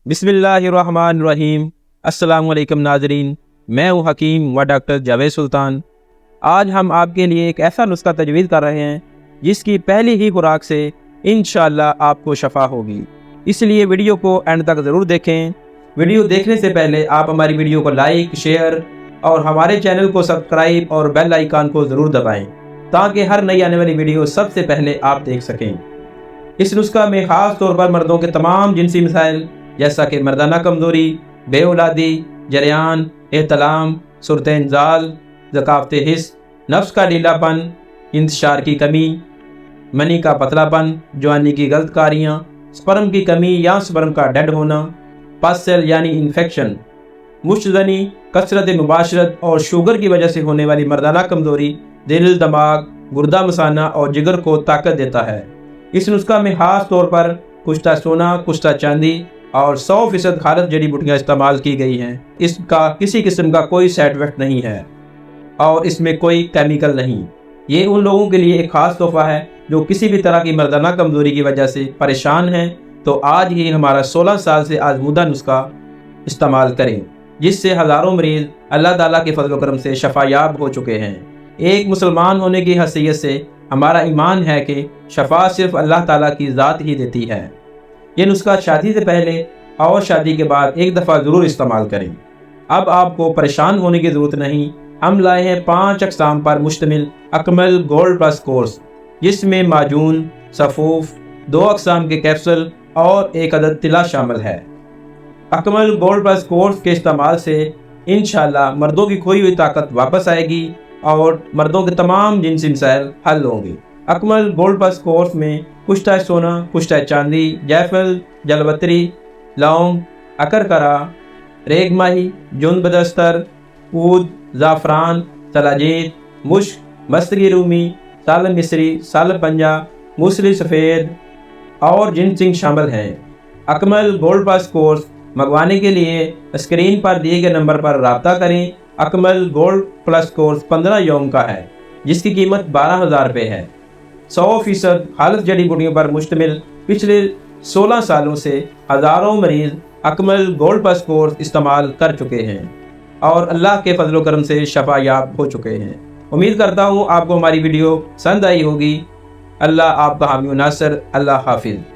बिस्मिल्लाहिर्रहमानिर्रहीम। अस्सलाम वालेकुम नाज़रीन, मैं हूँ हकीम व डॉक्टर जावेद सुल्तान। आज हम आपके लिए एक ऐसा नुस्खा तजवीज़ कर रहे हैं जिसकी पहली ही खुराक से इंशाअल्लाह आपको शफा होगी। इसलिए वीडियो को एंड तक ज़रूर देखें। वीडियो देखने से पहले आप हमारी वीडियो को लाइक, शेयर और हमारे चैनल को सब्सक्राइब और बेल आइकन को ज़रूर दबाएँ ताकि हर नई आने वाली वीडियो सबसे पहले आप देख सकें। इस नुस्खा में ख़ास तौर पर मर्दों के तमाम जिनसी मसाइल जैसा कि मर्दाना कमज़ोरी, बे औलादी, जरियान, एहतलाम, सूरत इंजाल, ज़कावत हिस्स, नफ्स का ढीलापन, इंतशार की कमी, मनी का पतलापन, जवानी की गलत कारियाँ, स्पर्म की कमी या स्पर्म का डेड होना, पस सेल यानी इन्फेक्शन, मुश्तजनी, कसरत मुबाशरत और शुगर की वजह से होने वाली मर्दाना कमज़ोरी दिल, दिमाग, गुर्दा मसाना और जिगर को ताकत देता है। इस नुस्खा में ख़ास तौर पर कुश्ता सोना, कुश्ता चांदी और 100% खालिद जड़ी बूटियाँ इस्तेमाल की गई हैं। इसका किसी किस्म का कोई साइड इफेक्ट नहीं है और इसमें कोई केमिकल नहीं। ये उन लोगों के लिए एक ख़ास तोहफा है जो किसी भी तरह की मर्दाना कमज़ोरी की वजह से परेशान हैं, तो आज ही हमारा 16 साल से आजमूदा नुस्खा इस्तेमाल करें, जिससे हज़ारों मरीज़ अल्लाह ताला के फजल करम से शफायाब हो चुके हैं। एक मुसलमान होने की हैसियत से हमारा ईमान है कि शफा सिर्फ अल्लाह ताला की ज़ात ही देती है। ये नुस्खा शादी से पहले और शादी के बाद एक दफ़ा ज़रूर इस्तेमाल करें। अब आपको परेशान होने की ज़रूरत नहीं। हम लाए हैं 5 अक़साम पर मुश्तमिल अकमल गोल्ड प्लस कोर्स, जिसमें माजून, सफ़ूफ, 2 अक़साम के कैप्सूल और 1 अदद तिला शामिल है। अकमल गोल्ड प्लस कोर्स के इस्तेमाल से इंशाअल्लाह मर्दों की खोई हुई ताकत वापस आएगी और मर्दों के तमाम जिनसी मसाइल हल होंगे। अकमल गोल्ड प्लस कोर्स में कुश्ता सोना, कुश्ता चांदी, जायफल, जलवतरी, लौंग, अकरकरा, रेगमाही, जुन बदस्तर, ऊद, ज़ाफ़रान, सलाजीत, मुश्क, मस्तगी रूमी, साल मिस्री, साल पंजा, मूसली सफ़ेद और जिनसिंग शामिल हैं। अकमल गोल्ड प्लस कोर्स मंगवाने के लिए स्क्रीन पर दिए गए नंबर पर रब्ता करें। अकमल गोल्ड प्लस कोर्स 15 यौम का है, जिसकी कीमत 12,000 रुपये है। 100% खालिद जड़ी बूटियों पर मुश्तमिल पिछले 16 सालों से हज़ारों मरीज़ अकमल गोल्ड प्लस कोर्स इस्तेमाल कर चुके हैं और अल्लाह के फजल करम से शफायाब हो चुके हैं। उम्मीद करता हूँ आपको हमारी वीडियो पसंद आई होगी। अल्लाह आपका हामी नासर। अल्लाह हाफिज़।